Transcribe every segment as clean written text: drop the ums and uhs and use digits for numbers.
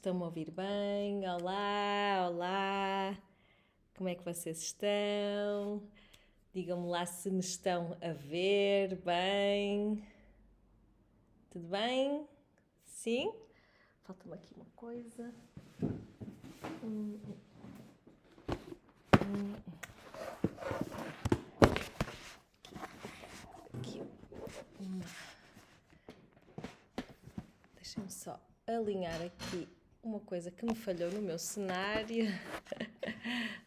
Estão-me a ouvir bem? Olá, olá! Como é que vocês estão? Digam-me lá se me estão a ver bem. Tudo bem? Sim? Falta-me aqui uma coisa. Aqui uma. Deixem-me só alinhar aqui uma coisa que me falhou no meu cenário.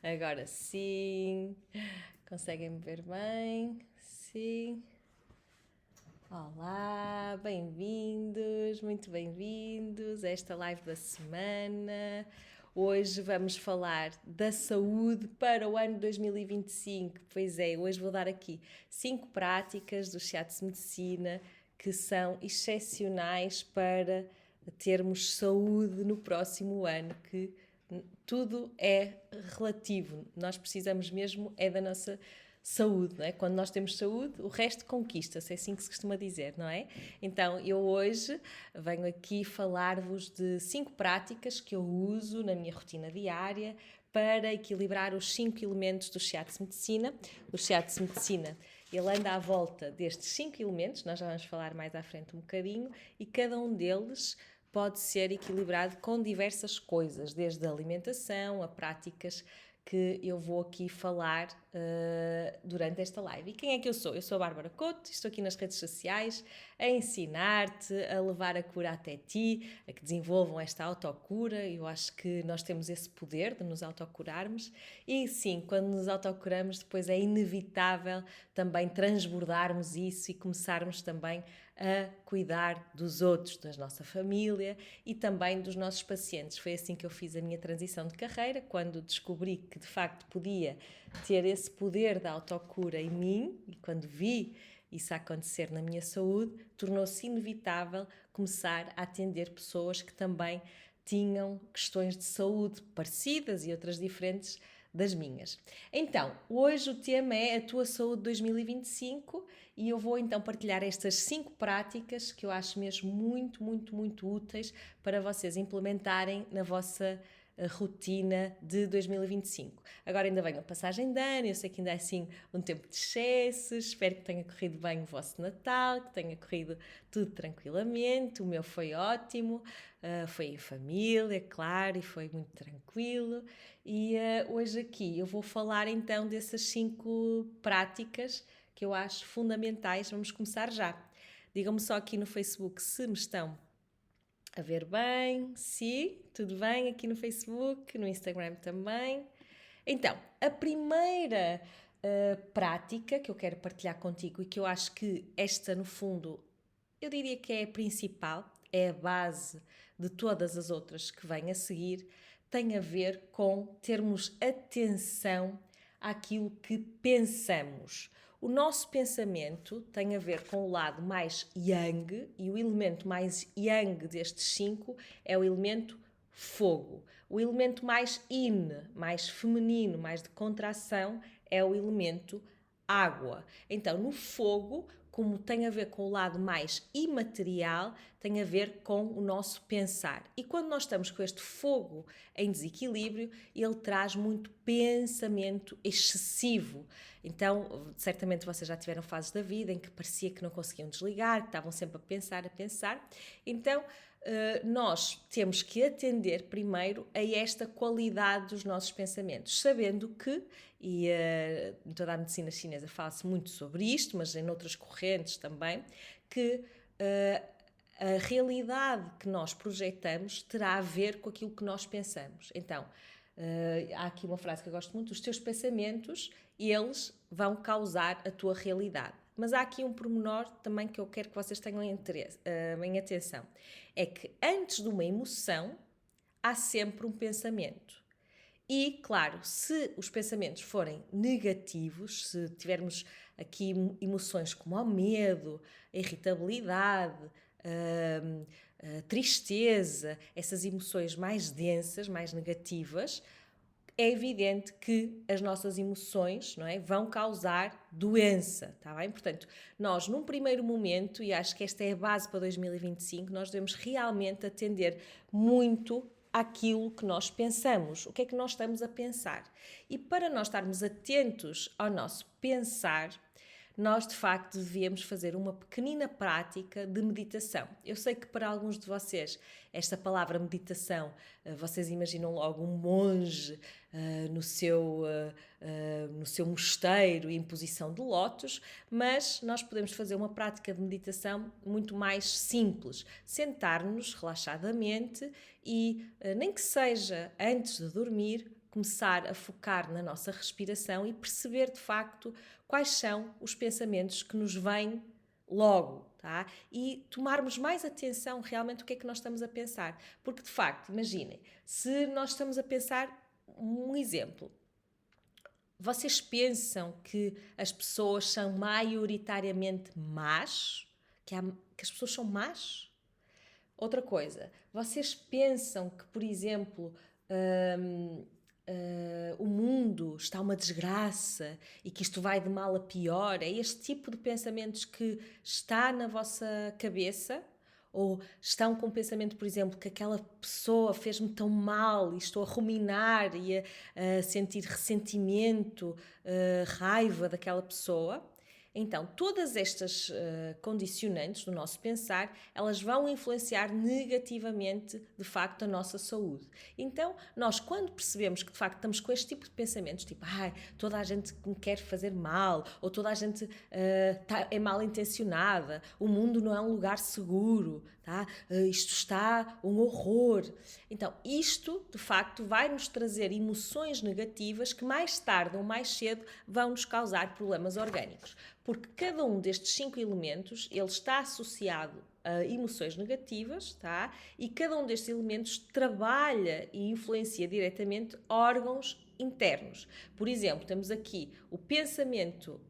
Agora sim. Conseguem me ver bem? Sim. Olá, bem-vindos, muito bem-vindos a esta live da semana. Hoje vamos falar da saúde para o ano 2025. Pois é, hoje vou dar aqui 5 práticas do Shiatsu Medicina que são excepcionais para termos saúde no próximo ano, que tudo é relativo. Nós precisamos mesmo é da nossa saúde, não é? Quando nós temos saúde, o resto conquista-se, é assim que se costuma dizer, não é? Então, eu hoje venho aqui falar-vos de 5 práticas que eu uso na minha rotina diária para equilibrar os 5 elementos do Shiatsu Medicina. O Shiatsu Medicina, ele anda à volta destes 5 elementos, nós já vamos falar mais à frente um bocadinho, e cada um deles pode ser equilibrado com diversas coisas, desde a alimentação a práticas que eu vou aqui falar durante esta live. E quem é que eu sou? Eu sou a Bárbara Couto, estou aqui nas redes sociais a ensinar-te, a levar a cura até ti, a que desenvolvam esta autocura. Eu acho que nós temos esse poder de nos autocurarmos e sim, quando nos autocuramos depois é inevitável também transbordarmos isso e começarmos também a cuidar dos outros, da nossa família e também dos nossos pacientes. Foi assim que eu fiz a minha transição de carreira, quando descobri que de facto podia ter esse poder da autocura em mim e quando vi isso acontecer na minha saúde, tornou-se inevitável começar a atender pessoas que também tinham questões de saúde parecidas e outras diferentes das minhas. Então, hoje o tema é a tua saúde 2025 e eu vou então partilhar estas 5 práticas que eu acho mesmo muito úteis para vocês implementarem na vossa rotina de 2025. Agora ainda vem a passagem de ano, eu sei que ainda é assim um tempo de excessos, espero que tenha corrido bem o vosso Natal, que tenha corrido tudo tranquilamente, o meu foi ótimo, foi em família, claro, e foi muito tranquilo. E hoje aqui eu vou falar então dessas 5 práticas que eu acho fundamentais. Vamos começar já. Digam-me só aqui no Facebook se me estão a ver bem, sim, tudo bem aqui no Facebook, no Instagram também. Então, a primeira prática que eu quero partilhar contigo e que eu acho que esta, no fundo, eu diria que é a principal, é a base de todas as outras que vêm a seguir, tem a ver com termos atenção àquilo que pensamos. O nosso pensamento tem a ver com o lado mais yang e o elemento mais yang destes 5 é o elemento fogo. O elemento mais yin, mais feminino, mais de contração, é o elemento água. Então, no fogo, como tem a ver com o lado mais imaterial, tem a ver com o nosso pensar. E quando nós estamos com este fogo em desequilíbrio, ele traz muito pensamento excessivo. Então, certamente vocês já tiveram fases da vida em que parecia que não conseguiam desligar, que estavam sempre a pensar, a pensar. Então, nós temos que atender primeiro a esta qualidade dos nossos pensamentos, sabendo que, e em toda a medicina chinesa fala-se muito sobre isto, mas em outras correntes também, que a realidade que nós projetamos terá a ver com aquilo que nós pensamos. Então, há aqui uma frase que eu gosto muito: os teus pensamentos, eles vão causar a tua realidade. Mas há aqui um pormenor também que eu quero que vocês tenham em atenção. É que antes de uma emoção, há sempre um pensamento. E, claro, se os pensamentos forem negativos, se tivermos aqui emoções como o medo, a irritabilidade, a tristeza, essas emoções mais densas, mais negativas, é evidente que as nossas emoções, não é, vão causar doença, está bem? Portanto, nós num primeiro momento, e acho que esta é a base para 2025, nós devemos realmente atender muito àquilo que nós pensamos, o que é que nós estamos a pensar. E para nós estarmos atentos ao nosso pensar, nós de facto devemos fazer uma pequenina prática de meditação. Eu sei que para alguns de vocês esta palavra meditação, vocês imaginam logo um monge no seu mosteiro em posição de lótus, mas nós podemos fazer uma prática de meditação muito mais simples. Sentar-nos relaxadamente e, nem que seja antes de dormir, começar a focar na nossa respiração e perceber de facto quais são os pensamentos que nos vêm logo, tá? E tomarmos mais atenção realmente o que é que nós estamos a pensar. Porque de facto, imaginem, se nós estamos a pensar, um exemplo, vocês pensam que as pessoas são maioritariamente más? Que as pessoas são más? Outra coisa, vocês pensam que, por exemplo, o mundo está uma desgraça e que isto vai de mal a pior? É este tipo de pensamentos que está na vossa cabeça? Ou estão com o pensamento, por exemplo, que aquela pessoa fez-me tão mal e estou a ruminar e a sentir ressentimento, raiva daquela pessoa? Então, todas estas condicionantes do nosso pensar, elas vão influenciar negativamente, de facto, a nossa saúde. Então, nós quando percebemos que, de facto, estamos com este tipo de pensamentos, tipo, toda a gente me quer fazer mal, ou toda a gente é mal intencionada, o mundo não é um lugar seguro, tá? Isto está um horror. Então, isto, de facto, vai nos trazer emoções negativas que mais tarde ou mais cedo vão nos causar problemas orgânicos. Porque cada um destes 5 elementos, ele está associado a emoções negativas, tá? E cada um destes elementos trabalha e influencia diretamente órgãos internos. Por exemplo, temos aqui o pensamento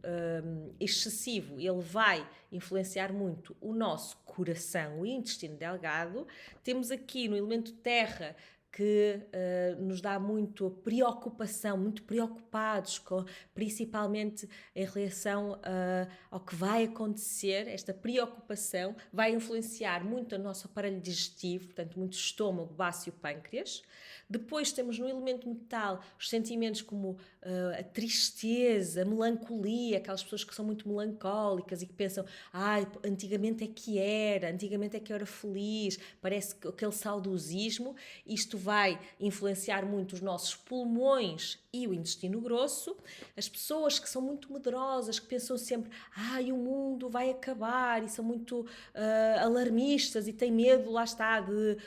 excessivo, ele vai influenciar muito o nosso coração, o intestino delgado. Temos aqui no elemento terra, que nos dá muito preocupação, muito preocupados, principalmente em relação ao que vai acontecer. Esta preocupação vai influenciar muito o nosso aparelho digestivo, portanto, muito estômago, baço e o pâncreas. Depois temos no elemento metal os sentimentos como a tristeza, a melancolia, aquelas pessoas que são muito melancólicas e que pensam, antigamente é que eu era feliz, parece que aquele saudosismo. Isto vai influenciar muito os nossos pulmões e o intestino grosso. As pessoas que são muito medrosas, que pensam sempre, o mundo vai acabar, e são muito alarmistas e têm medo, lá está, de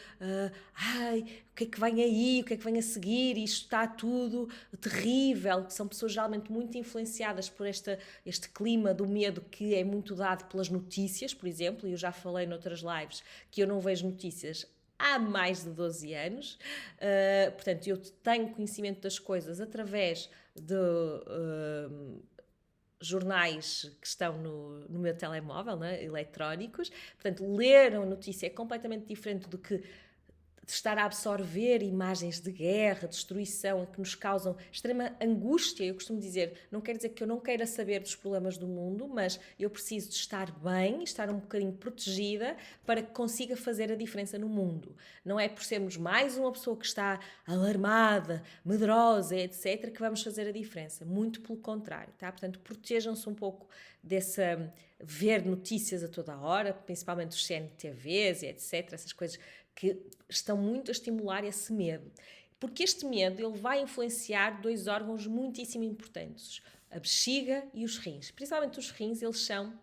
o que é que vem aí, o que é que vem a seguir, isto está tudo terrível, que são pessoas geralmente muito influenciadas por este clima do medo que é muito dado pelas notícias, por exemplo, e eu já falei noutras lives que eu não vejo notícias há mais de 12 anos, portanto eu tenho conhecimento das coisas através de jornais que estão no meu telemóvel, né, eletrónicos. Portanto, ler a notícia é completamente diferente do que de estar a absorver imagens de guerra, destruição, que nos causam extrema angústia. Eu costumo dizer, não quer dizer que eu não queira saber dos problemas do mundo, mas eu preciso de estar bem, estar um bocadinho protegida para que consiga fazer a diferença no mundo. Não é por sermos mais uma pessoa que está alarmada, medrosa, etc., que vamos fazer a diferença. Muito pelo contrário, tá? Portanto, protejam-se um pouco dessa ver notícias a toda a hora, principalmente os CNTVs e etc., essas coisas que estão muito a estimular esse medo. Porque este medo ele vai influenciar 2 órgãos muitíssimo importantes, a bexiga e os rins. Principalmente os rins, eles são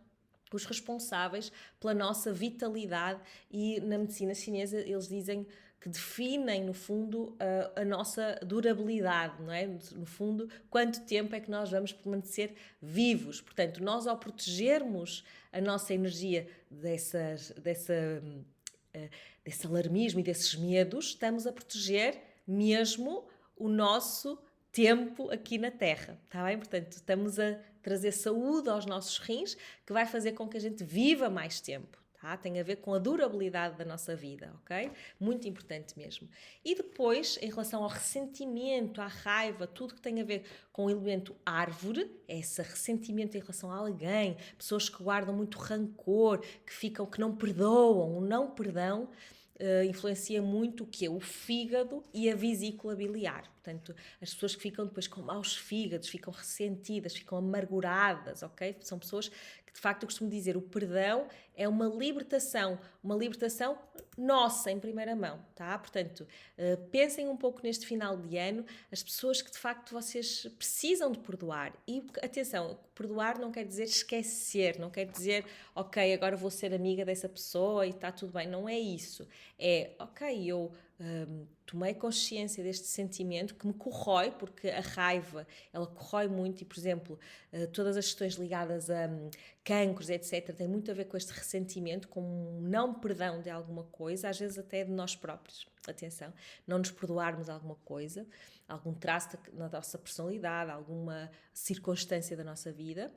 os responsáveis pela nossa vitalidade e na medicina chinesa eles dizem que definem, no fundo, a nossa durabilidade, não é? No fundo, quanto tempo é que nós vamos permanecer vivos. Portanto, nós ao protegermos a nossa energia desse alarmismo e desses medos, estamos a proteger mesmo o nosso tempo aqui na Terra, está bem? Portanto, estamos a trazer saúde aos nossos rins, que vai fazer com que a gente viva mais tempo. Tá? Tem a ver com a durabilidade da nossa vida, ok? Muito importante mesmo. E depois, em relação ao ressentimento, à raiva, tudo que tem a ver com o elemento árvore, esse ressentimento em relação a alguém, pessoas que guardam muito rancor, que não perdoam, o não perdão, influencia muito o quê? O fígado e a vesícula biliar. Portanto, as pessoas que ficam depois com maus fígados, ficam ressentidas, ficam amarguradas, ok? São pessoas que, de facto, eu costumo dizer, o perdão é uma libertação nossa, em primeira mão, tá? Portanto, pensem um pouco neste final de ano, as pessoas que, de facto, vocês precisam de perdoar. E, atenção, perdoar não quer dizer esquecer, não quer dizer, ok, agora vou ser amiga dessa pessoa e está tudo bem. Não é isso. É, ok, eu tomei consciência deste sentimento que me corrói, porque a raiva, ela corrói muito e, por exemplo, todas as questões ligadas a cancros, etc., tem muito a ver com este ressentimento, com um não perdão de alguma coisa, às vezes até de nós próprios. Atenção, não nos perdoarmos alguma coisa, algum traço na nossa personalidade, alguma circunstância da nossa vida,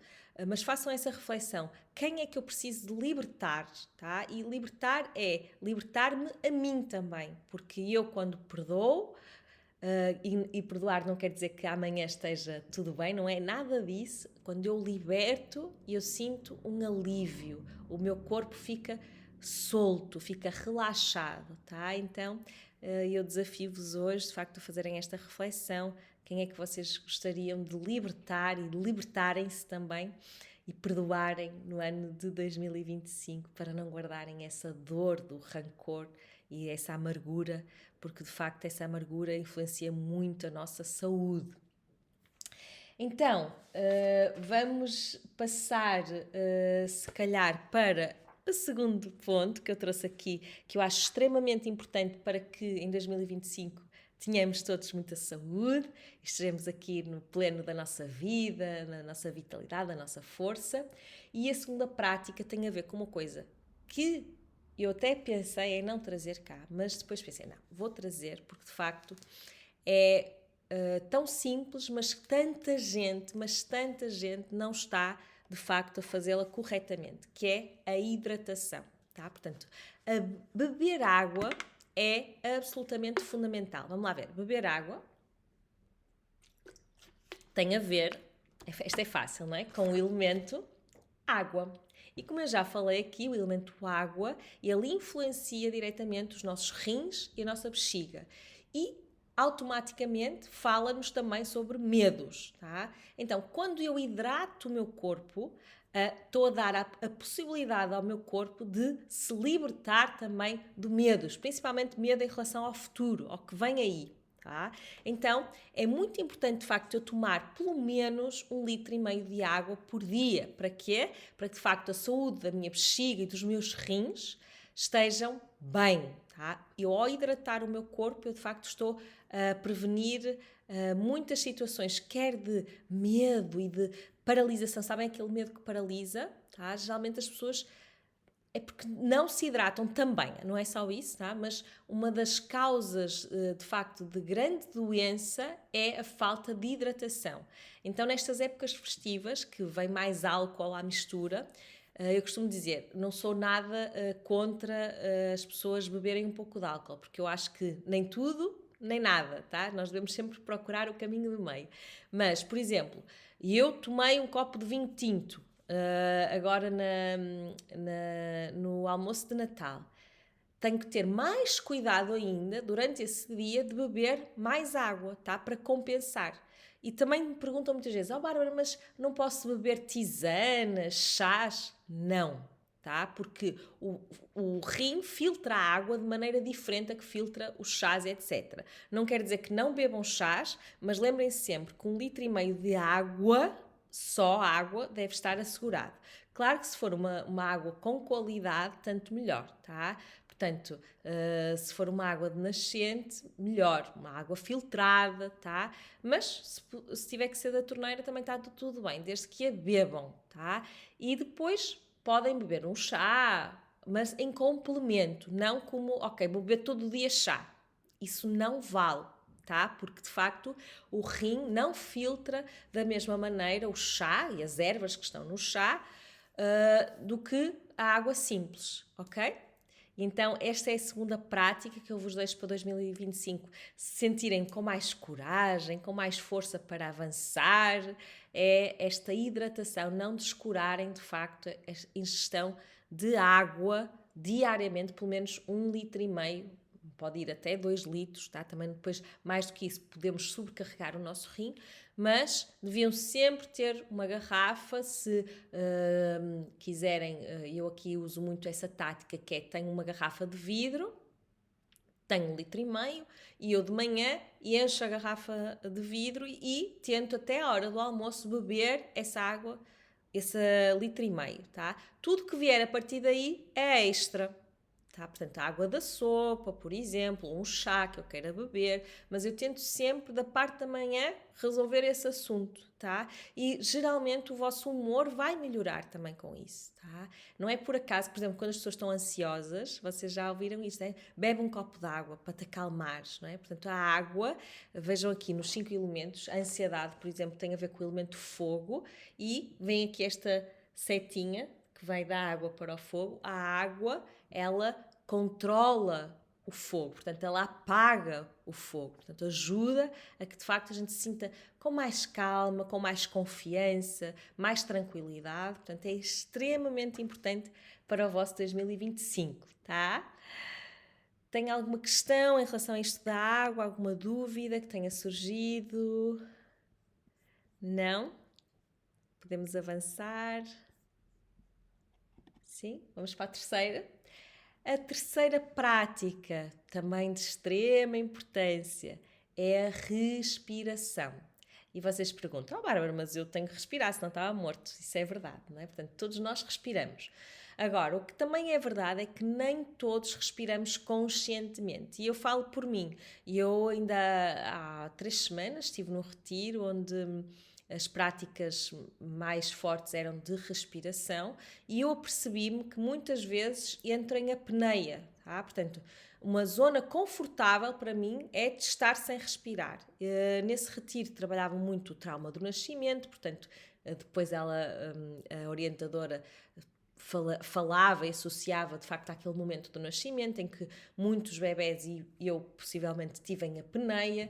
mas façam essa reflexão. Quem é que eu preciso de libertar, tá? E libertar é libertar-me a mim também, porque eu quando perdoo, e perdoar não quer dizer que amanhã esteja tudo bem, não é nada disso. Quando eu liberto, eu sinto um alívio, o meu corpo fica solto, fica relaxado, tá? Então, eu desafio-vos hoje, de facto, a fazerem esta reflexão. Quem é que vocês gostariam de libertar e libertarem-se também e perdoarem no ano de 2025 para não guardarem essa dor do rancor e essa amargura, porque de facto essa amargura influencia muito a nossa saúde. Então, vamos passar, se calhar, para o segundo ponto que eu trouxe aqui, que eu acho extremamente importante para que em 2025 tenhamos todos muita saúde, estejamos aqui no pleno da nossa vida, na nossa vitalidade, da nossa força. E a segunda prática tem a ver com uma coisa que eu até pensei em não trazer cá, mas depois pensei, não, vou trazer, porque de facto é tão simples, mas tanta gente não está de facto a fazê-la corretamente, que é a hidratação, tá? Portanto, beber água é absolutamente fundamental. Vamos lá ver, beber água tem a ver, esta é fácil, não é? Com o elemento água. E como eu já falei aqui, o elemento água, ele influencia diretamente os nossos rins e a nossa bexiga. E automaticamente fala-nos também sobre medos, tá? Então, quando eu hidrato o meu corpo, estou a dar a possibilidade ao meu corpo de se libertar também de medos, principalmente medo em relação ao futuro, ao que vem aí. Tá? Então, é muito importante, de facto, eu tomar pelo menos 1,5 litros de água por dia. Para quê? Para que, de facto, a saúde da minha bexiga e dos meus rins estejam bem. Tá? Eu, ao hidratar o meu corpo, eu, de facto, estou a prevenir muitas situações, quer de medo e de paralisação. Sabem aquele medo que paralisa? Tá? Geralmente as pessoas é porque não se hidratam também, não é só isso, tá? Mas uma das causas, de facto, de grande doença é a falta de hidratação. Então, nestas épocas festivas, que vem mais álcool à mistura, eu costumo dizer, não sou nada contra as pessoas beberem um pouco de álcool, porque eu acho que nem tudo, nem nada, tá? Nós devemos sempre procurar o caminho do meio. Mas, por exemplo, eu tomei um copo de vinho tinto, agora no almoço de Natal. Tenho que ter mais cuidado ainda durante esse dia de beber mais água, tá? Para compensar. E também me perguntam muitas vezes, Bárbara, mas não posso beber tisanas, chás? Não, tá? Porque o rim filtra a água de maneira diferente a que filtra os chás, etc. Não quer dizer que não bebam chás, mas lembrem-se sempre que 1,5 litros de água, só água, deve estar assegurado. Claro que se for uma água com qualidade, tanto melhor, tá? Portanto, se for uma água de nascente, melhor, uma água filtrada, tá? Mas se tiver que ser da torneira, também está tudo bem, desde que a bebam, tá? E depois podem beber um chá, mas em complemento, não como, ok, vou beber todo dia chá. Isso não vale. Tá? Porque de facto o rim não filtra da mesma maneira o chá e as ervas que estão no chá do que a água simples, ok? Então esta é a segunda prática que eu vos deixo para 2025, se sentirem com mais coragem, com mais força para avançar, é esta hidratação, não descurarem de facto a ingestão de água diariamente pelo menos 1,5 litro, pode ir até 2 litros, tá? Também depois, mais do que isso, podemos sobrecarregar o nosso rim, mas deviam sempre ter uma garrafa, se quiserem, eu aqui uso muito essa tática, que é, tenho uma garrafa de vidro, tenho 1,5 litro e eu de manhã encho a garrafa de vidro e tento até a hora do almoço beber essa água, esse 1,5 litro, tá? Tudo que vier a partir daí é extra. Tá? Portanto, a água da sopa, por exemplo, um chá que eu queira beber, mas eu tento sempre, da parte da manhã, resolver esse assunto, tá? E geralmente o vosso humor vai melhorar também com isso, tá? Não é por acaso, por exemplo, quando as pessoas estão ansiosas, vocês já ouviram isto, né? Bebe um copo de água para te acalmares, não é? Portanto, a água, vejam aqui nos 5 elementos, a ansiedade, por exemplo, tem a ver com o elemento fogo e vem aqui esta setinha que vai da água para o fogo. A água, ela controla o fogo, portanto ela apaga o fogo, portanto ajuda a que de facto a gente se sinta com mais calma, com mais confiança, mais tranquilidade, portanto é extremamente importante para o vosso 2025, tá? Tem alguma questão em relação a isto da água, alguma dúvida que tenha surgido? Não? Podemos avançar? Sim? Vamos para a terceira? A terceira prática, também de extrema importância, é a respiração. E vocês perguntam, Bárbara, mas eu tenho que respirar, senão estava morto. Isso é verdade, não é? Portanto, todos nós respiramos. Agora, o que também é verdade é que nem todos respiramos conscientemente. E eu falo por mim. Eu ainda há 3 semanas estive num retiro onde as práticas mais fortes eram de respiração e eu apercebi-me que muitas vezes entro em apneia, tá? Portanto, uma zona confortável para mim é de estar sem respirar. Nesse retiro trabalhava muito o trauma do nascimento, portanto, depois ela, a orientadora, falava e associava de facto àquele momento do nascimento em que muitos bebés e eu possivelmente tive em apneia,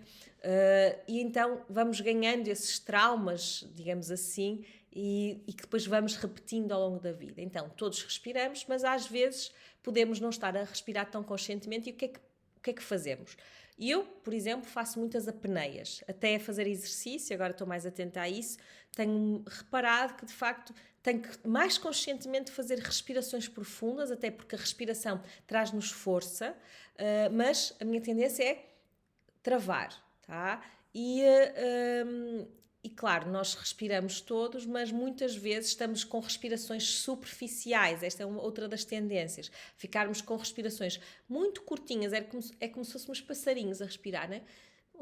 e então vamos ganhando esses traumas, digamos assim, e que depois vamos repetindo ao longo da vida. Então todos respiramos, mas às vezes podemos não estar a respirar tão conscientemente. E o que é que fazemos? Eu, por exemplo, faço muitas apneias, até a fazer exercício, agora estou mais atenta a isso, tenho reparado que de facto tenho que mais conscientemente fazer respirações profundas, até porque a respiração traz-nos força, mas a minha tendência é travar, tá? E claro, nós respiramos todos, mas muitas vezes estamos com respirações superficiais. Esta é outra das tendências. Ficarmos com respirações muito curtinhas, é como se fôssemos passarinhos a respirar, né?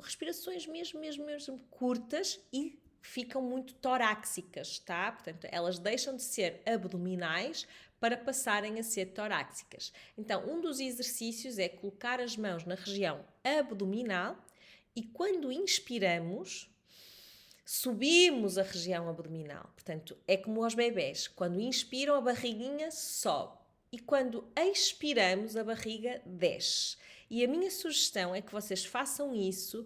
Respirações mesmo curtas e ficam muito torácicas, tá? Portanto, elas deixam de ser abdominais para passarem a ser torácicas. Então, um dos exercícios é colocar as mãos na região abdominal e quando inspiramos, subimos a região abdominal. Portanto, é como aos bebés. Quando inspiram, a barriguinha sobe. E quando expiramos, a barriga desce. E a minha sugestão é que vocês façam isso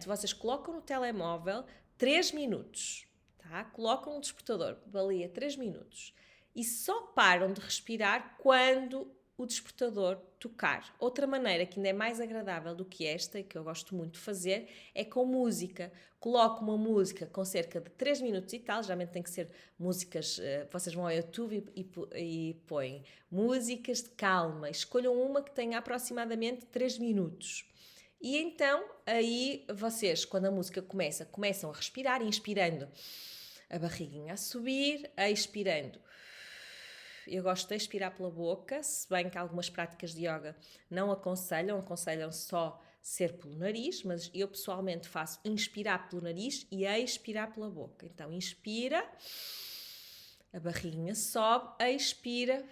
vocês colocam no telemóvel 3 minutos, tá? Colocam um despertador, valia 3 minutos. E só param de respirar quando o despertador tocar. Outra maneira que ainda é mais agradável do que esta, e que eu gosto muito de fazer, é com música. Coloco uma música com cerca de 3 minutos e tal, geralmente tem que ser músicas, vocês vão ao YouTube e põem músicas de calma, escolham uma que tenha aproximadamente 3 minutos. E então, aí vocês, quando a música começam a respirar, inspirando a barriguinha a subir, expirando. Eu gosto de expirar pela boca, se bem que algumas práticas de yoga não aconselham só ser pelo nariz, mas eu pessoalmente faço inspirar pelo nariz e expirar pela boca. Então, inspira, a barriguinha sobe, expira,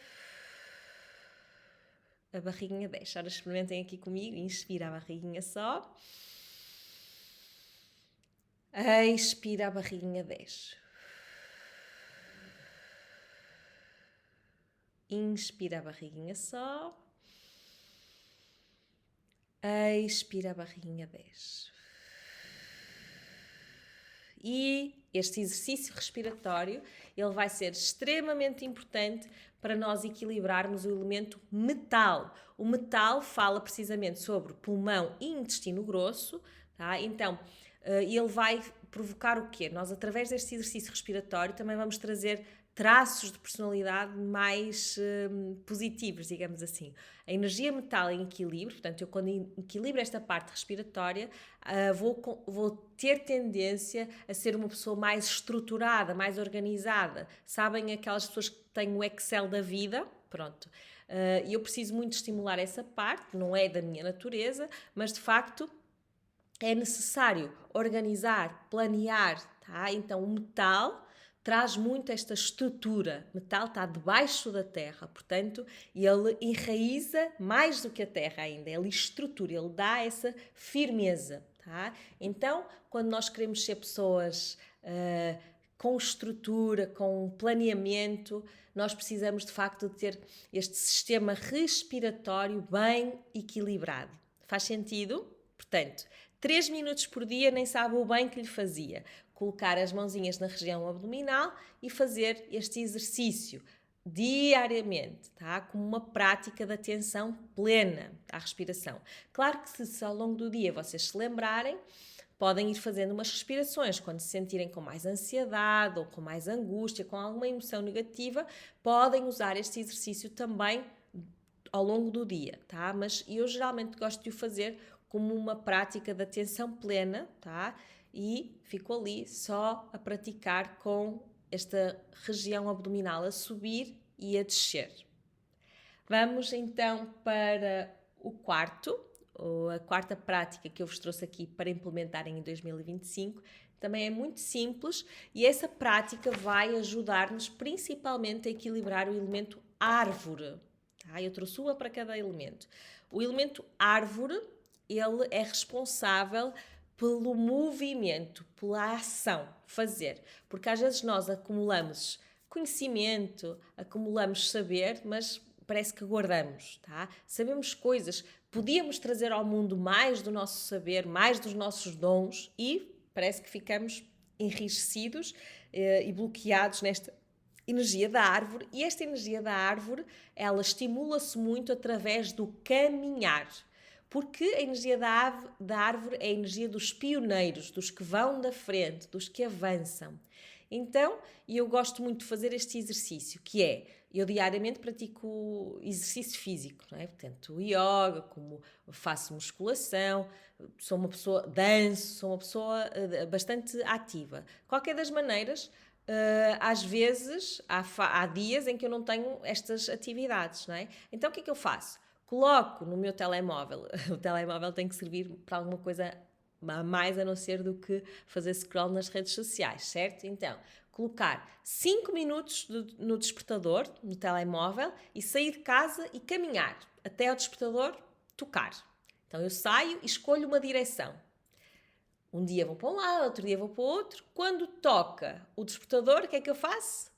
a barriguinha desce. Ora, experimentem aqui comigo, inspira, a barriguinha sobe, expira, a barriguinha desce. Inspira, a barriguinha sobe. Expira, a barriguinha desce. E este exercício respiratório, ele vai ser extremamente importante para nós equilibrarmos o elemento metal. O metal fala precisamente sobre pulmão e intestino grosso, tá? Então, ele vai provocar o quê? Nós, através deste exercício respiratório, também vamos trazer traços de personalidade mais positivos, digamos assim. A energia metal em equilíbrio, portanto, eu quando equilibro esta parte respiratória, vou ter tendência a ser uma pessoa mais estruturada, mais organizada. Sabem aquelas pessoas que têm o Excel da vida? Pronto. E eu preciso muito estimular essa parte, não é da minha natureza, mas de facto é necessário organizar, planear, tá? Então o metal traz muito esta estrutura. O metal está debaixo da terra, portanto, ele enraiza mais do que a terra ainda, ele estrutura, ele dá essa firmeza, tá? Então, quando nós queremos ser pessoas com estrutura, com planeamento, nós precisamos de facto de ter este sistema respiratório bem equilibrado. Faz sentido? Portanto, 3 minutos por dia nem sabe o bem que lhe fazia. Colocar as mãozinhas na região abdominal e fazer este exercício diariamente, tá? Como uma prática de atenção plena à respiração. Claro que se ao longo do dia vocês se lembrarem, podem ir fazendo umas respirações quando se sentirem com mais ansiedade ou com mais angústia, com alguma emoção negativa, podem usar este exercício também ao longo do dia, tá? Mas eu geralmente gosto de o fazer como uma prática de atenção plena, tá? E fico ali só a praticar com esta região abdominal a subir e a descer. Vamos então para a quarta prática que eu vos trouxe aqui para implementarem em 2025. Também é muito simples e essa prática vai ajudar-nos principalmente a equilibrar o elemento árvore. Tá? Eu trouxe uma para cada elemento. O elemento árvore, ele é responsável pelo movimento, pela ação, fazer. Porque às vezes nós acumulamos conhecimento, acumulamos saber, mas parece que guardamos, tá? Sabemos coisas, podíamos trazer ao mundo mais do nosso saber, mais dos nossos dons e parece que ficamos enrijecidos e bloqueados nesta energia da árvore. E esta energia da árvore, ela estimula-se muito através do caminhar. Porque a energia da árvore é a energia dos pioneiros, dos que vão da frente, dos que avançam. Então, eu gosto muito de fazer este exercício, que é, eu diariamente pratico exercício físico, não é? Portanto, yoga, como faço musculação, sou uma pessoa, danço, sou uma pessoa bastante ativa. Qualquer das maneiras, às vezes, há dias em que eu não tenho estas atividades, não é? Então, o que é que eu faço? Coloco no meu telemóvel, o telemóvel tem que servir para alguma coisa a mais a não ser do que fazer scroll nas redes sociais, certo? Então, colocar 5 minutos no despertador, no telemóvel, e sair de casa e caminhar até ao despertador tocar. Então eu saio e escolho uma direção. Um dia vou para um lado, outro dia vou para o outro. Quando toca o despertador, o que é que eu faço?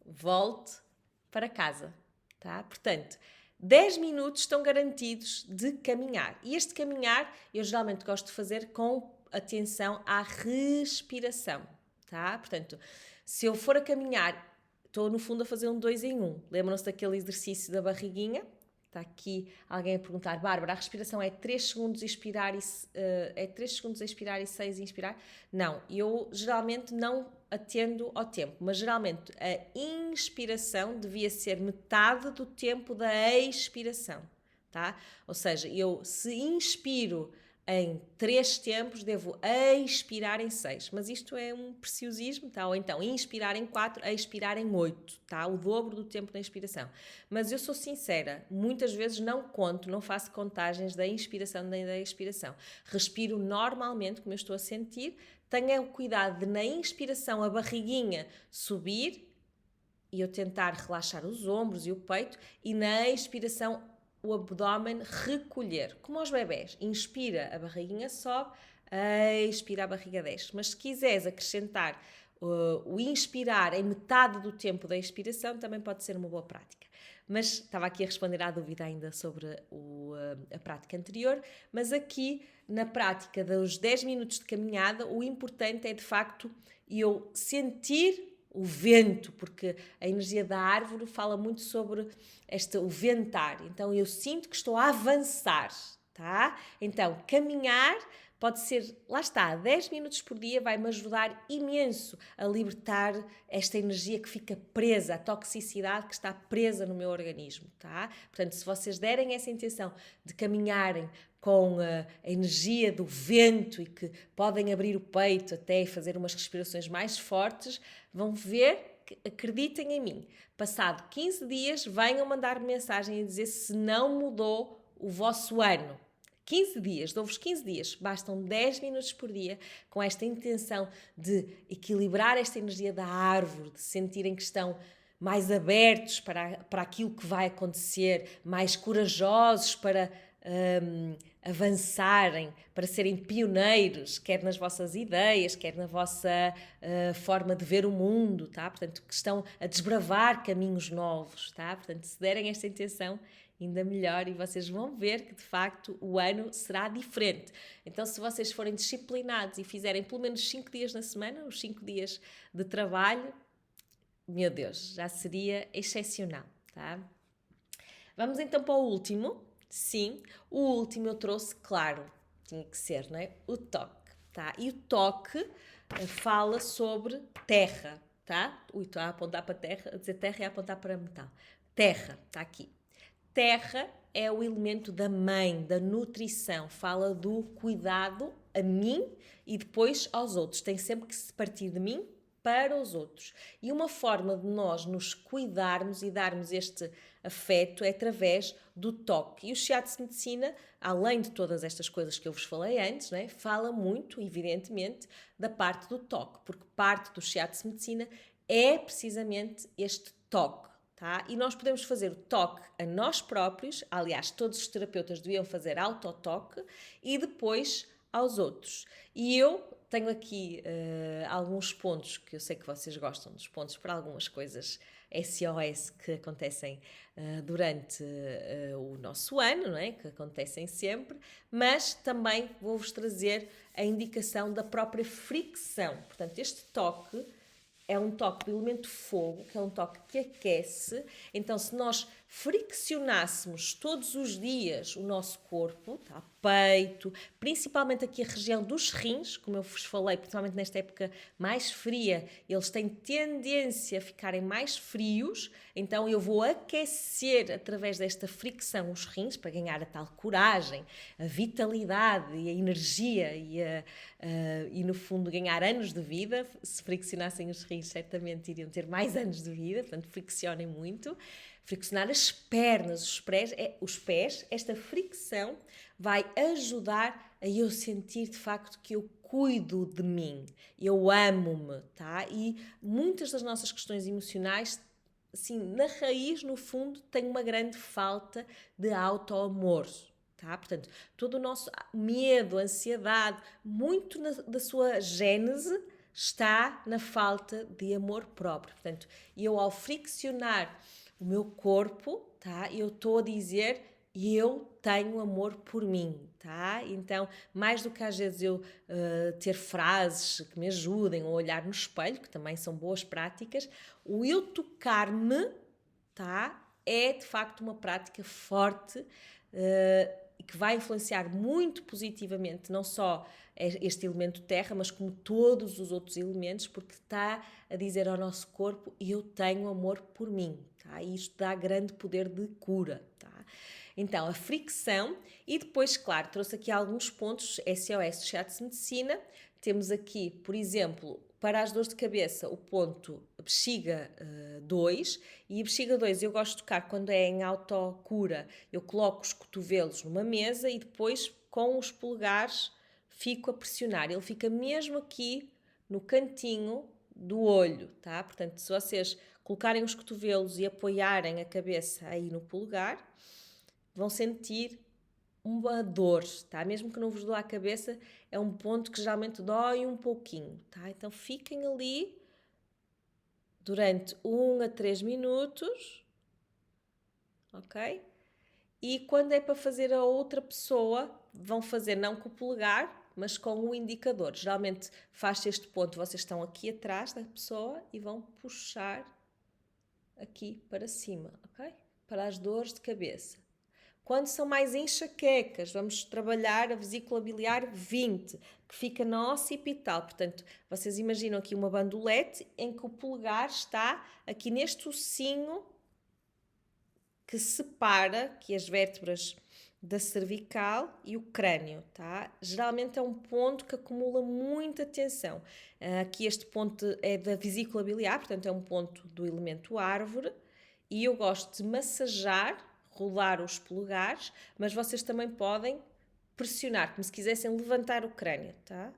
Volto para casa, tá? Portanto, 10 minutos estão garantidos de caminhar. E este caminhar eu geralmente gosto de fazer com atenção à respiração, tá? Portanto, se eu for a caminhar, estou no fundo a fazer um 2 em 1. Lembram-se daquele exercício da barriguinha? Está aqui alguém a perguntar, Bárbara, a respiração é 3 segundos expirar e, 3 segundos a expirar e 6 a inspirar? Não, eu geralmente não atendo ao tempo, mas geralmente a inspiração devia ser metade do tempo da expiração, tá? Ou seja, eu se inspiro em 3 tempos, devo expirar em 6. Mas isto é um preciosismo, tá? Ou então, inspirar em 4, expirar em 8, tá? O dobro do tempo da inspiração. Mas eu sou sincera, muitas vezes não conto, não faço contagens da inspiração nem da expiração. Respiro normalmente, como eu estou a sentir. Tenha o cuidado de, na inspiração, a barriguinha subir e eu tentar relaxar os ombros e o peito, e na expiração, o abdômen recolher, como aos bebés. Inspira, a barriguinha sobe, expira, a barriga desce. Mas se quiseres acrescentar o inspirar em metade do tempo da expiração, também pode ser uma boa prática. Mas estava aqui a responder à dúvida ainda sobre a prática anterior, mas aqui na prática dos 10 minutos de caminhada, o importante é de facto eu sentir o vento, porque a energia da árvore fala muito sobre o ventar. Então eu sinto que estou a avançar, tá? Então caminhar pode ser, lá está, 10 minutos por dia vai-me ajudar imenso a libertar esta energia que fica presa, a toxicidade que está presa no meu organismo, tá? Portanto, se vocês derem essa intenção de caminharem com a energia do vento e que podem abrir o peito até fazer umas respirações mais fortes, vão ver, que, acreditem em mim, passado 15 dias venham mandar-me mensagem a dizer se não mudou o vosso ano. 15 dias, dou-vos 15 dias, bastam 10 minutos por dia com esta intenção de equilibrar esta energia da árvore, de sentirem que estão mais abertos para aquilo que vai acontecer, mais corajosos para avançarem, para serem pioneiros, quer nas vossas ideias, quer na vossa forma de ver o mundo, tá? Portanto, que estão a desbravar caminhos novos, tá? Portanto, se derem esta intenção, ainda melhor, e vocês vão ver que de facto o ano será diferente. Então, se vocês forem disciplinados e fizerem pelo menos 5 dias na semana, os 5 dias de trabalho, meu Deus, já seria excepcional, tá? Vamos então para o último. Sim, o último eu trouxe, claro, tinha que ser, não é? O toque, tá? E o toque fala sobre terra, tá? Ui, estou a apontar para terra, a dizer terra e a apontar para metal. Terra, está aqui. Terra é o elemento da mãe, da nutrição, fala do cuidado a mim e depois aos outros. Tem sempre que se partir de mim para os outros. E uma forma de nós nos cuidarmos e darmos este afeto é através do toque. E o Shiatsu Medicina, além de todas estas coisas que eu vos falei antes, né, fala muito, evidentemente, da parte do toque, porque parte do Shiatsu Medicina é precisamente este toque. Tá? E nós podemos fazer o toque a nós próprios, aliás, todos os terapeutas deviam fazer autotoque, e depois aos outros. E eu tenho aqui alguns pontos que eu sei que vocês gostam dos pontos para algumas coisas SOS que acontecem durante o nosso ano, não é? Que acontecem sempre, mas também vou-vos trazer a indicação da própria fricção. Portanto, este toque é um toque do elemento fogo, que é um toque que aquece. Então, se nós friccionássemos todos os dias o nosso corpo, tá? Peito, principalmente aqui a região dos rins, como eu vos falei, principalmente nesta época mais fria, eles têm tendência a ficarem mais frios, então eu vou aquecer através desta fricção os rins para ganhar a tal coragem, a vitalidade e a energia e no fundo ganhar anos de vida. Se friccionassem os rins certamente iriam ter mais anos de vida, portanto friccionem muito. Friccionar as pernas, os pés, esta fricção vai ajudar a eu sentir de facto que eu cuido de mim, eu amo-me, tá? E muitas das nossas questões emocionais, assim, na raiz, no fundo, tem uma grande falta de auto-amor. Tá? Portanto, todo o nosso medo, ansiedade, muito da sua gênese está na falta de amor próprio. Portanto, eu ao friccionar o meu corpo, tá? Eu estou a dizer eu tenho amor por mim, tá? Então, mais do que às vezes eu ter frases que me ajudem ou olhar no espelho, que também são boas práticas, o eu tocar-me, tá? É de facto uma prática forte e que vai influenciar muito positivamente não só este elemento terra, mas como todos os outros elementos, porque está a dizer ao nosso corpo eu tenho amor por mim, tá? E isto dá grande poder de cura, tá? Então, a fricção, e depois, claro, trouxe aqui alguns pontos SOS do Shiatsu Medicina. Temos aqui, por exemplo, para as dores de cabeça, o ponto bexiga 2, e a bexiga 2 eu gosto de tocar quando é em autocura, eu coloco os cotovelos numa mesa e depois com os polegares fico a pressionar, ele fica mesmo aqui no cantinho do olho, tá? Portanto, se vocês colocarem os cotovelos e apoiarem a cabeça aí no polegar, vão sentir uma dor, tá? Mesmo que não vos doa a cabeça, é um ponto que geralmente dói um pouquinho, tá? Então fiquem ali durante 1 a 3 minutos, ok? E quando é para fazer a outra pessoa, vão fazer não com o polegar, mas com o indicador. Geralmente faz este ponto, vocês estão aqui atrás da pessoa e vão puxar aqui para cima, ok? Para as dores de cabeça. Quando são mais enxaquecas, vamos trabalhar a vesícula biliar 20, que fica na occipital. Portanto, vocês imaginam aqui uma bandolete em que o polegar está aqui neste ossinho que separa aqui as vértebras da cervical e o crânio, tá? Geralmente é um ponto que acumula muita tensão. Aqui este ponto é da vesícula biliar, portanto é um ponto do elemento árvore, e eu gosto de massagear, rodar os polegares, mas vocês também podem pressionar, como se quisessem levantar o crânio, tá?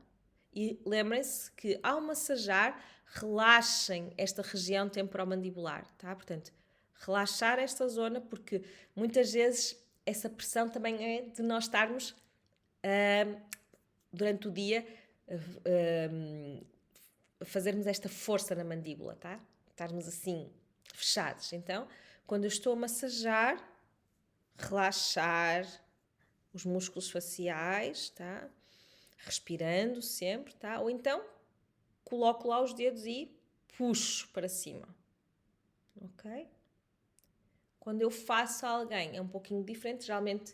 E lembrem-se que ao massajar, relaxem esta região temporomandibular, tá? Portanto, relaxar esta zona, porque muitas vezes essa pressão também é de nós estarmos durante o dia fazermos esta força na mandíbula, tá? Estarmos assim fechados. Então, quando eu estou a massajar, relaxar os músculos faciais, tá? Respirando sempre, tá? Ou então coloco lá os dedos e puxo para cima, ok? Quando eu faço a alguém é um pouquinho diferente. Geralmente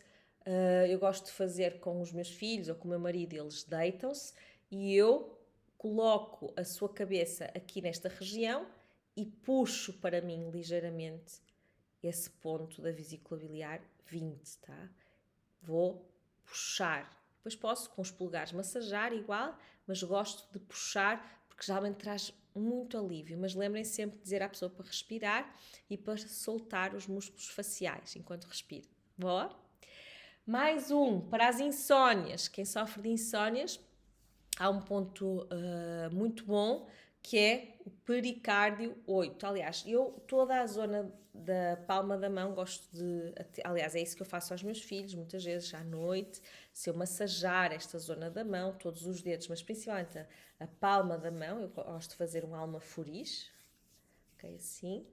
eu gosto de fazer com os meus filhos ou com o meu marido. Eles deitam-se e eu coloco a sua cabeça aqui nesta região e puxo para mim ligeiramente esse ponto da vesícula biliar 20, tá? Vou puxar. Depois posso com os polegares massajar igual, mas gosto de puxar porque geralmente traz muito alívio. Mas lembrem sempre de dizer à pessoa para respirar e para soltar os músculos faciais enquanto respira. Boa? Mais um, para as insónias. Quem sofre de insónias, há um ponto muito bom que é o pericárdio 8. Aliás, eu toda a zona da palma da mão gosto de... Aliás, é isso que eu faço aos meus filhos, muitas vezes à noite. Se eu massajar esta zona da mão, todos os dedos, mas principalmente a palma da mão, eu gosto de fazer um almaforiz, ok, assim,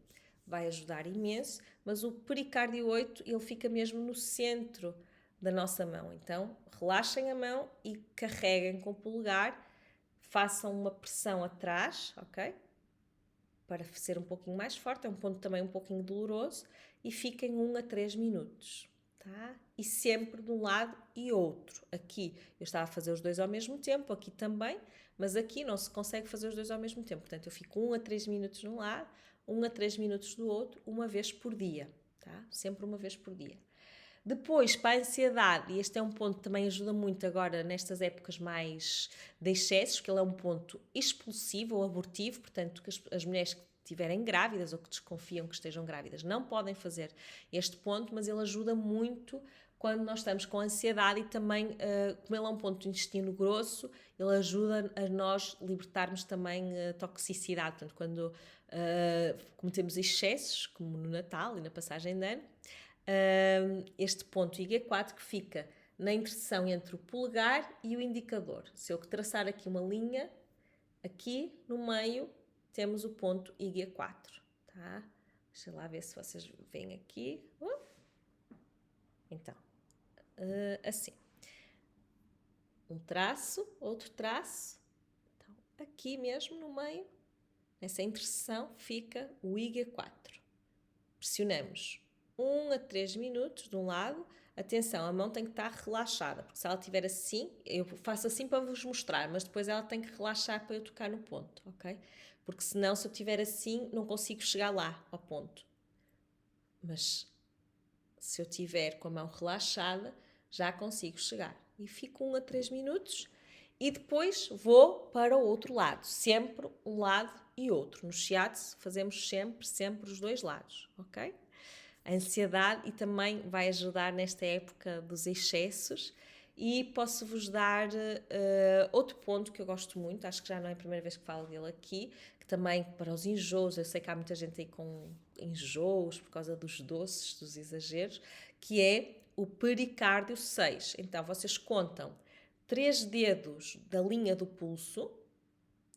vai ajudar imenso. Mas o pericárdio 8, ele fica mesmo no centro da nossa mão. Então, relaxem a mão e carreguem com o polegar, façam uma pressão atrás, ok? Para ser um pouquinho mais forte, é um ponto também um pouquinho doloroso, e fiquem 1 a 3 minutos, tá? E sempre de um lado e outro. Aqui eu estava a fazer os dois ao mesmo tempo, aqui também, mas aqui não se consegue fazer os dois ao mesmo tempo. Portanto, eu fico 1 a 3 minutos de um lado, 1 a 3 minutos do outro, uma vez por dia, tá? Sempre uma vez por dia. Depois, para a ansiedade, e este é um ponto que também ajuda muito agora nestas épocas mais de excessos, que ele é um ponto expulsivo ou abortivo, portanto, que as mulheres que estiverem grávidas ou que desconfiam que estejam grávidas não podem fazer este ponto, mas ele ajuda muito quando nós estamos com ansiedade e também, como ele é um ponto do intestino grosso, ele ajuda a nós libertarmos também toxicidade. Portanto, quando cometemos excessos, como no Natal e na passagem de ano, este ponto IG4 que fica na interseção entre o polegar e o indicador. Se eu traçar aqui uma linha, aqui no meio temos o ponto IG4, tá? Deixa lá ver se vocês veem aqui. Então, assim. Um traço, outro traço. Então, aqui mesmo no meio, nessa interseção, fica o IG4. Pressionamos 1 a 3 minutos de um lado. Atenção, a mão tem que estar relaxada, porque se ela estiver assim, eu faço assim para vos mostrar, mas depois ela tem que relaxar para eu tocar no ponto, ok? Porque senão, se eu estiver assim, não consigo chegar lá ao ponto. Mas se eu estiver com a mão relaxada, já consigo chegar. E fico 1 a 3 minutos e depois vou para o outro lado. Sempre um lado e outro. No shiatsu fazemos sempre os dois lados, ok? A ansiedade e também vai ajudar nesta época dos excessos. E posso-vos dar outro ponto que eu gosto muito, acho que já não é a primeira vez que falo dele aqui, que também para os enjoos, eu sei que há muita gente aí com enjoos por causa dos doces, dos exageros, que é o pericárdio 6. Então vocês contam 3 dedos da linha do pulso,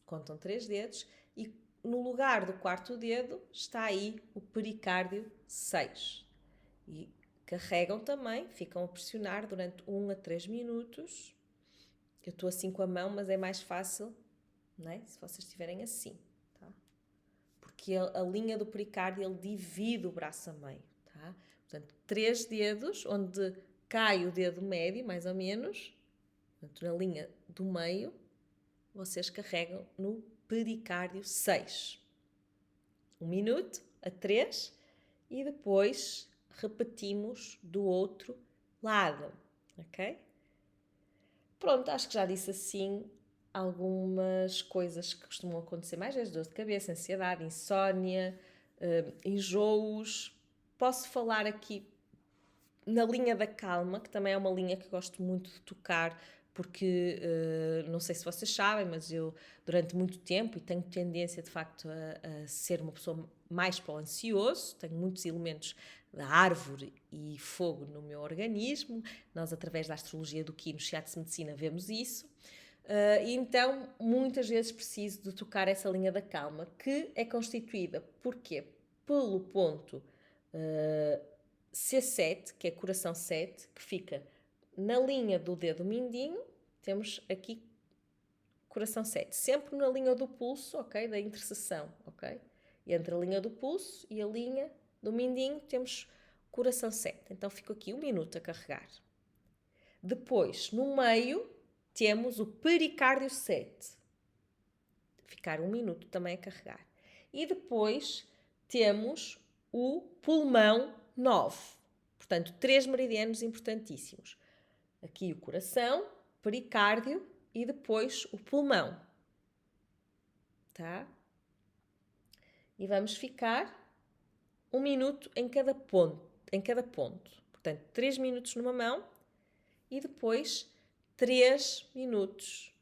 contam 3 dedos, e no lugar do quarto dedo está aí o pericárdio 6. E carregam também, ficam a pressionar durante 1 a 3 minutos Eu estou assim com a mão, mas é mais fácil, não é? Se vocês estiverem assim, tá? Porque a linha do pericárdio, ele divide o braço a meio, tá? Portanto, 3 dedos, onde cai o dedo médio, mais ou menos, portanto, na linha do meio, vocês carregam no pericárdio 6. 1 minuto a 3 e depois repetimos do outro lado, ok? Pronto, acho que já disse assim algumas coisas que costumam acontecer mais vezes: dor de cabeça, ansiedade, insónia, enjoos. Posso falar aqui na linha da calma, que também é uma linha que gosto muito de tocar, porque não sei se vocês sabem, mas eu durante muito tempo, e tenho tendência de facto a ser uma pessoa mais para o ansioso, tenho muitos elementos da árvore e fogo no meu organismo. Nós, através da astrologia do Qi, no Shiatsu Medicina, vemos isso. E então, muitas vezes preciso de tocar essa linha da calma, que é constituída, porquê? Pelo ponto C7, que é coração 7, que fica na linha do dedo mindinho, temos aqui coração 7, sempre na linha do pulso, ok? Da interseção, ok? Entre a linha do pulso e a linha do mindinho temos coração 7. Então fico aqui 1 minuto a carregar. Depois, no meio, temos o pericárdio 7. Ficar 1 minuto também a carregar. E depois temos o pulmão 9. Portanto, 3 meridianos importantíssimos. Aqui o coração, pericárdio e depois o pulmão. Tá? E vamos ficar 1 minuto em cada ponto. Portanto, 3 minutos numa mão e depois 3 minutos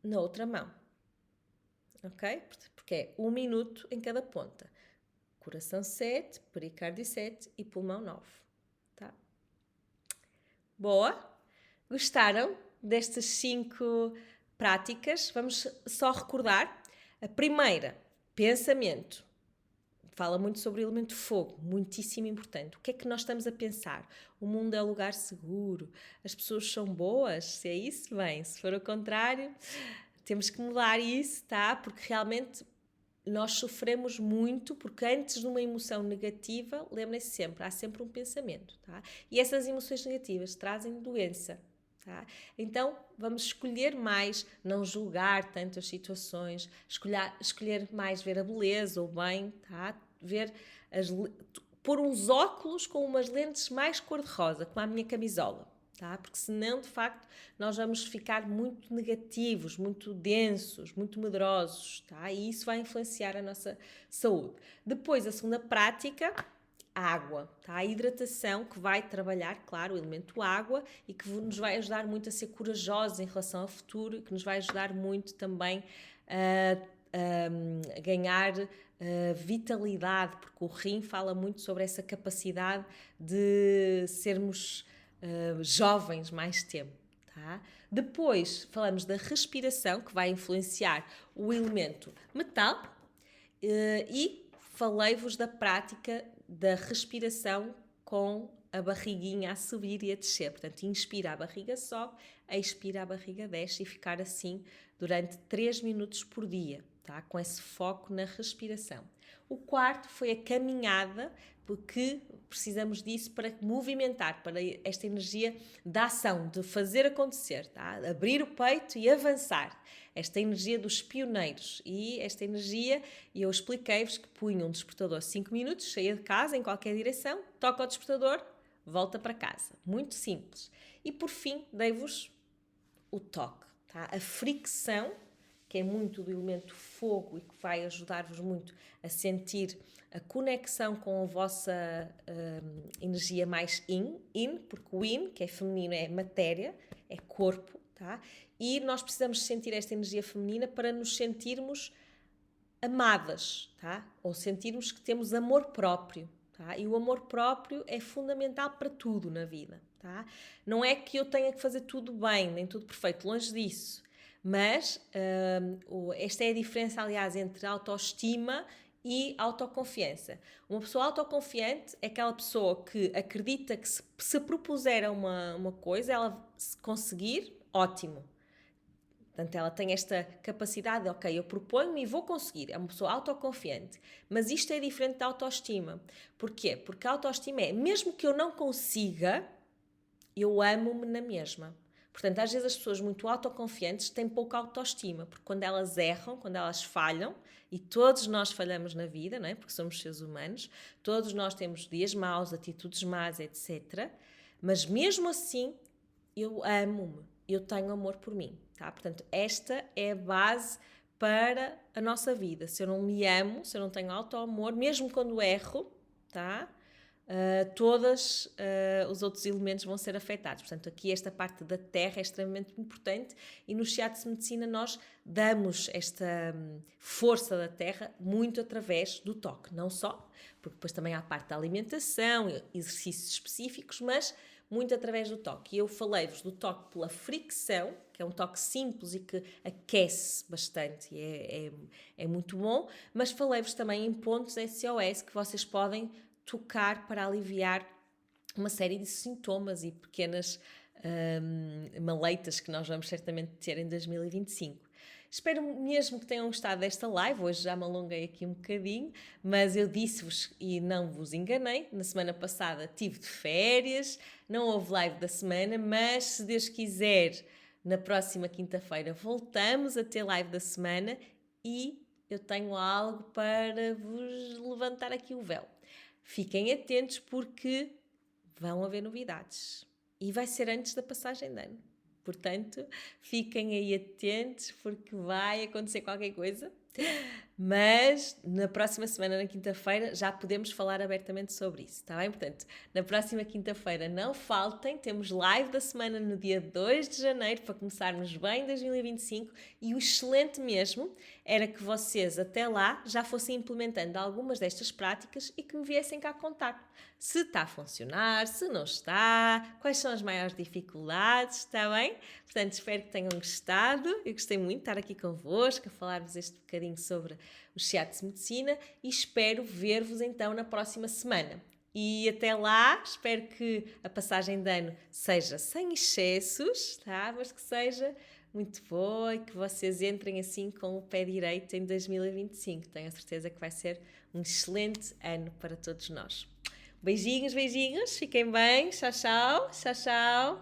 na outra mão. Ok? Porque é 1 minuto em cada ponta. Coração 7, pericárdio 7 e pulmão 9. Tá? Boa? Gostaram destas 5 práticas? Vamos só recordar. A primeira, pensamento. Fala muito sobre o elemento fogo, muitíssimo importante. O que é que nós estamos a pensar? O mundo é um lugar seguro, as pessoas são boas, se é isso, bem. Se for o contrário, temos que mudar isso, tá? Porque realmente nós sofremos muito, porque antes de uma emoção negativa, lembrem-se sempre, há sempre um pensamento, tá? E essas emoções negativas trazem doença, tá? Então, vamos escolher mais, não julgar tanto as situações, escolher mais ver a beleza, o bem, tá? Pôr uns óculos com umas lentes mais cor-de-rosa, como a minha camisola. Tá? Porque senão, de facto, nós vamos ficar muito negativos, muito densos, muito medrosos, tá? E isso vai influenciar a nossa saúde. Depois, a segunda prática, a água, tá? A hidratação, que vai trabalhar, claro, o elemento água e que nos vai ajudar muito a ser corajosos em relação ao futuro, que nos vai ajudar muito também a ganhar vitalidade, porque o rim fala muito sobre essa capacidade de sermos jovens mais tempo, tá? Depois falamos da respiração, que vai influenciar o elemento metal, e falei-vos da prática da respiração com a barriguinha a subir e a descer. Portanto, inspira, a barriga sobe, expira, a barriga desce, e ficar assim durante 3 minutos por dia, tá? Com esse foco na respiração. O quarto foi a caminhada, porque precisamos disso para movimentar, para esta energia da ação, de fazer acontecer, tá? Abrir o peito e avançar. Esta energia dos pioneiros. E esta energia, eu expliquei-vos que punha um despertador 5 minutos, saía de casa em qualquer direção, toca o despertador, volta para casa. Muito simples. E por fim, dei-vos o toque, tá? A fricção, que é muito do elemento fogo e que vai ajudar-vos muito a sentir a conexão com a vossa energia mais yin, porque o yin, que é feminino, é matéria, é corpo, tá? E nós precisamos sentir esta energia feminina para nos sentirmos amadas, tá? Ou sentirmos que temos amor próprio, tá? E o amor próprio é fundamental para tudo na vida, tá? Não é que eu tenha que fazer tudo bem, nem tudo perfeito, longe disso. Mas esta é a diferença, aliás, entre autoestima e autoconfiança. Uma pessoa autoconfiante é aquela pessoa que acredita que se propuser a uma coisa, ela se conseguir, ótimo. Portanto, ela tem esta capacidade de, ok, eu proponho-me e vou conseguir. É uma pessoa autoconfiante. Mas isto é diferente da autoestima. Porquê? Porque a autoestima é, mesmo que eu não consiga, eu amo-me na mesma. Portanto, às vezes as pessoas muito autoconfiantes têm pouca autoestima, porque quando elas erram, quando elas falham, e todos nós falhamos na vida, não é? Porque somos seres humanos, todos nós temos dias maus, atitudes más, etc. Mas mesmo assim, eu amo-me, eu tenho amor por mim, tá? Portanto, esta é a base para a nossa vida. Se eu não me amo, se eu não tenho auto-amor, mesmo quando erro, tá? Todos os outros elementos vão ser afetados. Portanto, aqui esta parte da terra é extremamente importante e no Shiatsu Medicina nós damos esta força da terra muito através do toque, não só, porque depois também há a parte da alimentação, exercícios específicos, mas muito através do toque. E eu falei-vos do toque pela fricção, que é um toque simples e que aquece bastante e é muito bom, mas falei-vos também em pontos SOS que vocês podem tocar para aliviar uma série de sintomas e pequenas maleitas que nós vamos certamente ter em 2025. Espero mesmo que tenham gostado desta live. Hoje já me alonguei aqui um bocadinho, mas eu disse-vos e não vos enganei. Na semana passada tive de férias, não houve live da semana, mas se Deus quiser, na próxima quinta-feira voltamos a ter live da semana e eu tenho algo para vos levantar aqui o véu. Fiquem atentos porque vão haver novidades e vai ser antes da passagem de ano. Portanto, fiquem aí atentos porque vai acontecer qualquer coisa. Mas na próxima semana, na quinta-feira, já podemos falar abertamente sobre isso, está bem? Portanto, na próxima quinta-feira não faltem, temos live da semana no dia 2 de janeiro para começarmos bem 2025 e o excelente mesmo era que vocês até lá já fossem implementando algumas destas práticas e que me viessem cá contar se está a funcionar, se não está, quais são as maiores dificuldades, está bem? Portanto, espero que tenham gostado. Eu gostei muito de estar aqui convosco, a falar-vos este bocadinho sobre o Shiatsu Medicina e espero ver-vos então na próxima semana. E até lá, espero que a passagem de ano seja sem excessos, tá? Mas que seja muito boa e que vocês entrem assim com o pé direito em 2025. Tenho a certeza que vai ser um excelente ano para todos nós. Beijinhos, beijinhos, fiquem bem, tchau, tchau, tchau, tchau.